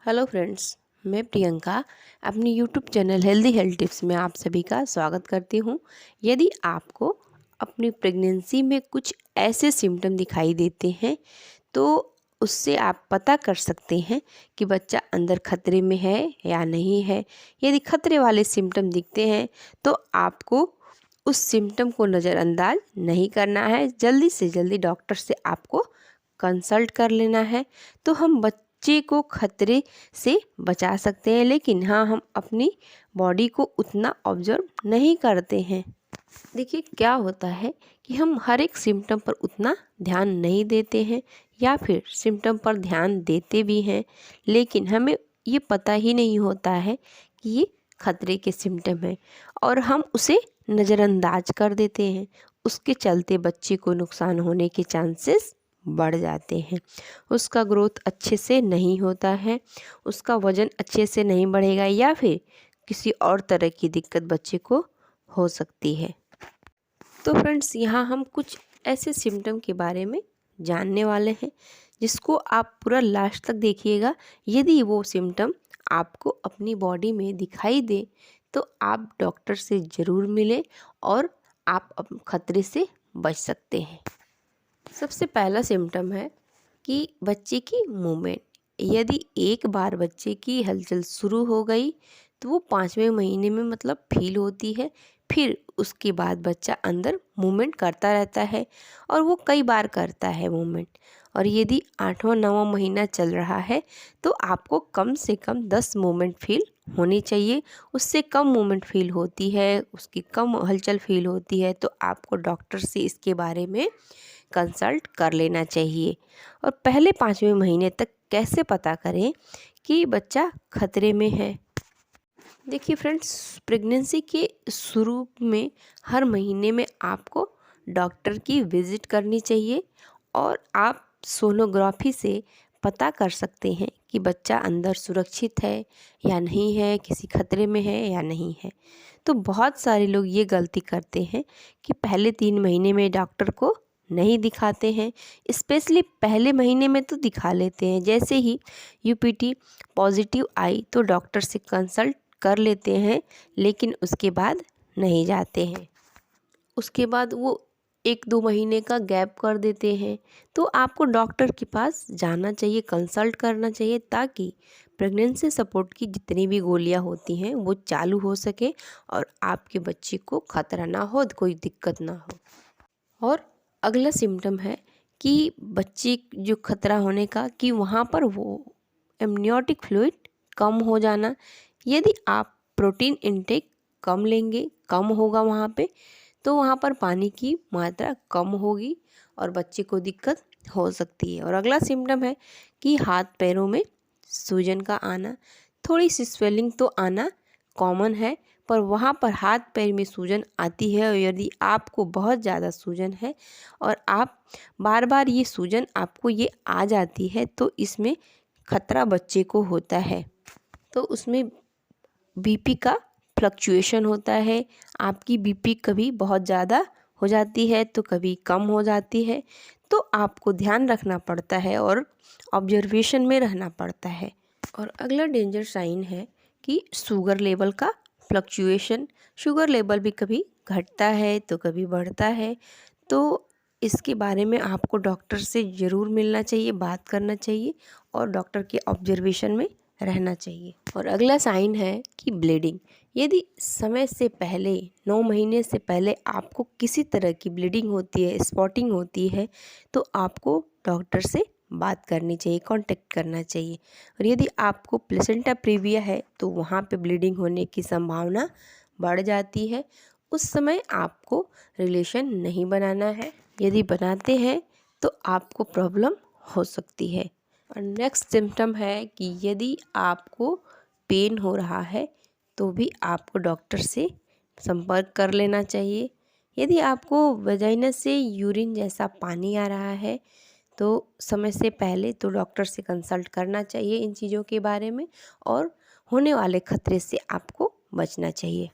Hello friends, मैं प्रियंका अपनी YouTube channel healthy health tips में आप सभी का स्वागत करती हूँ। यदि आपको अपनी प्रेगनेंसी में कुछ ऐसे सिम्टम दिखाई देते हैं तो उससे आप पता कर सकते हैं कि बच्चा अंदर खतरे में है या नहीं है। यदि खतरे वाले सिम्टम दिखते हैं तो आपको उस सिम्टम को नज़रअंदाज नहीं करना है, जल्दी से जल्दी डॉक्टर से आपको कंसल्ट कर लेना है। तो हम बच्चे को खतरे से बचा सकते हैं, लेकिन हाँ, हम अपनी बॉडी को उतना ऑब्जर्व नहीं करते हैं। देखिए क्या होता है कि हम हर एक सिम्टम पर उतना ध्यान नहीं देते हैं, या फिर सिम्टम पर ध्यान देते भी हैं लेकिन हमें ये पता ही नहीं होता है कि ये खतरे के सिम्टम हैं और हम उसे नज़रअंदाज कर देते हैं। उसके चलते बच्चे को नुकसान होने के चांसेस बढ़ जाते हैं। उसका ग्रोथ अच्छे से नहीं होता है, उसका वज़न अच्छे से नहीं बढ़ेगा, या फिर किसी और तरह की दिक्कत बच्चे को हो सकती है। तो फ्रेंड्स, यहाँ हम कुछ ऐसे सिम्टम के बारे में जानने वाले हैं जिसको आप पूरा लास्ट तक देखिएगा। यदि वो सिम्टम आपको अपनी बॉडी में दिखाई दे तो आप डॉक्टर से ज़रूर मिलें और आप खतरे से बच सकते हैं। सबसे पहला सिम्टम है कि बच्चे की मूवमेंट। यदि एक बार बच्चे की हलचल शुरू हो गई तो वो 5वें महीने में मतलब फील होती है। फिर उसके बाद बच्चा अंदर मूवमेंट करता रहता है और वो कई बार करता है मूवमेंट। और यदि 8वां 9वां महीना चल रहा है तो आपको कम से कम 10 मूवमेंट फील होनी चाहिए। उससे कम मूवमेंट फील होती है, उसकी कम हलचल फील होती है तो आपको डॉक्टर से इसके बारे में कंसल्ट कर लेना चाहिए। और पहले 5वें महीने तक कैसे पता करें कि बच्चा खतरे में है। देखिए फ्रेंड्स, प्रेगनेंसी के शुरू में हर महीने में आपको डॉक्टर की विज़िट करनी चाहिए और आप सोनोग्राफी से पता कर सकते हैं कि बच्चा अंदर सुरक्षित है या नहीं है, किसी खतरे में है या नहीं है। तो बहुत सारे लोग ये गलती करते हैं कि पहले 3 महीने में डॉक्टर को नहीं दिखाते हैं, स्पेशली पहले महीने में तो दिखा लेते हैं। जैसे ही यूपीटी पॉजिटिव आई तो डॉक्टर से कंसल्ट कर लेते हैं, लेकिन उसके बाद नहीं जाते हैं। उसके बाद वो 1-2 महीने का गैप कर देते हैं। तो आपको डॉक्टर के पास जाना चाहिए, कंसल्ट करना चाहिए, ताकि प्रेगनेंसी सपोर्ट की जितनी भी गोलियां होती हैं वो चालू हो सके और आपके बच्चे को खतरा ना हो, कोई दिक्कत ना हो। और अगला सिम्टम है कि बच्चे जो खतरा होने का कि वहाँ पर वो एमनियोटिक फ्लूइड कम हो जाना। यदि आप प्रोटीन इनटेक कम लेंगे, कम होगा वहाँ पे, तो वहाँ पर पानी की मात्रा कम होगी और बच्चे को दिक्कत हो सकती है। और अगला सिम्टम है कि हाथ पैरों में सूजन का आना। थोड़ी सी स्वेलिंग तो आना कॉमन है, पर वहाँ पर हाथ पैर में सूजन आती है। और यदि आपको बहुत ज़्यादा सूजन है और आप बार बार ये सूजन आपको ये आ जाती है तो इसमें खतरा बच्चे को होता है। तो उसमें बीपी का फ्लक्चुएशन होता है। आपकी बीपी कभी बहुत ज़्यादा हो जाती है तो कभी कम हो जाती है। तो आपको ध्यान रखना पड़ता है और ऑब्जर्वेशन में रहना पड़ता है। और अगला डेंजर साइन है कि शुगर लेवल का फ्लक्चुएशन। शुगर लेवल भी कभी घटता है तो कभी बढ़ता है। तो इसके बारे में आपको डॉक्टर से ज़रूर मिलना चाहिए, बात करना चाहिए और डॉक्टर के ऑब्जर्वेशन में रहना चाहिए। और अगला साइन है कि ब्लीडिंग। यदि समय से पहले 9 महीने से पहले आपको किसी तरह की ब्लीडिंग होती है, स्पॉटिंग होती है, तो आपको डॉक्टर से बात करनी चाहिए, कांटेक्ट करना चाहिए। और यदि आपको प्लेसेंटा प्रीविया है तो वहाँ पे ब्लीडिंग होने की संभावना बढ़ जाती है। उस समय आपको रिलेशन नहीं बनाना है। यदि बनाते हैं तो आपको प्रॉब्लम हो सकती है। और नेक्स्ट सिम्टम है कि यदि आपको पेन हो रहा है तो भी आपको डॉक्टर से संपर्क कर लेना चाहिए। यदि आपको वजाइना से यूरिन जैसा पानी आ रहा है तो समय से पहले तो डॉक्टर से कंसल्ट करना चाहिए इन चीज़ों के बारे में, और होने वाले खतरे से आपको बचना चाहिए।